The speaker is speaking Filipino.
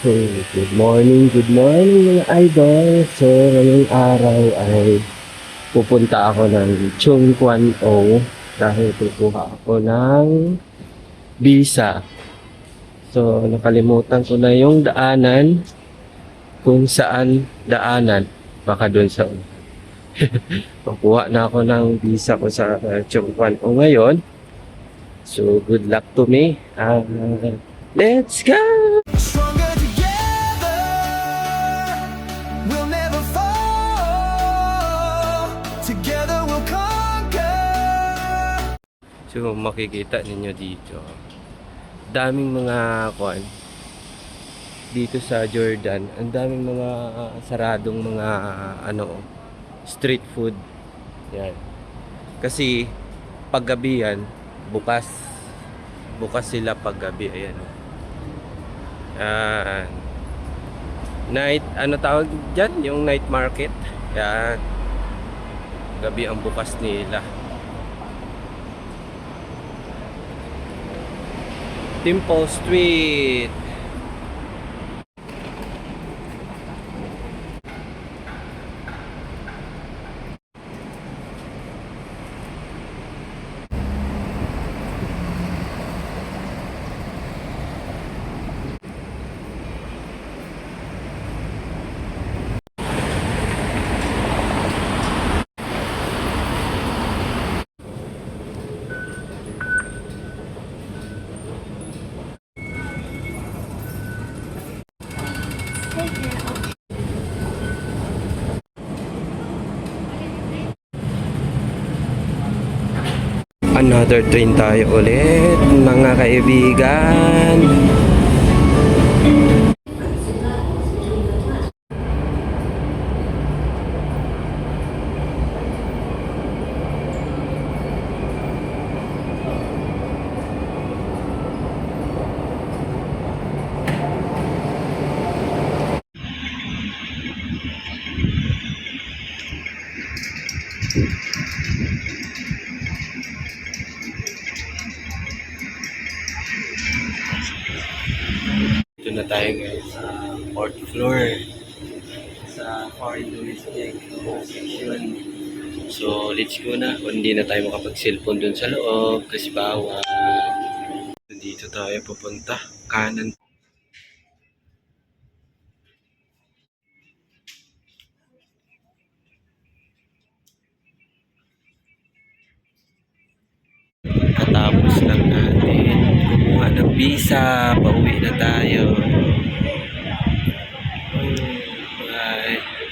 So, good morning mga idol. So, ngayong araw ay pupunta ako ng Chung Kwan O dahil kukuha ako ng visa. So, nakalimutan ko na yung daanan kung saan daanan. Baka doon sa kukuha na ako ng visa ko sa Chung Kwan O ngayon. So, good luck to me. Let's go! Stronger together, we'll never fall. Together we'll conquer. So makikita ninyo dito, daming mga kuan dito sa Jordan. Ang daming mga saradong mga street food. Yan. Kasi paggabi yan, bukas sila paggabi. Ayan. Yan. Night, tawag dyan? Yung night market. Yan. Gabi ang bukas nila. Temple Street. Another train tayo ulit, mga kaibigan. Ito na tayo guys sa 4th floor sa foreign domestic section. So let's go na. Kung hindi na tayo makapag-cellphone dun sa loob kasi bawal. Dito tayo pupunta. Kanan. Katapos lang natin kumuha ng visa. Pauwi na tayo. Bye.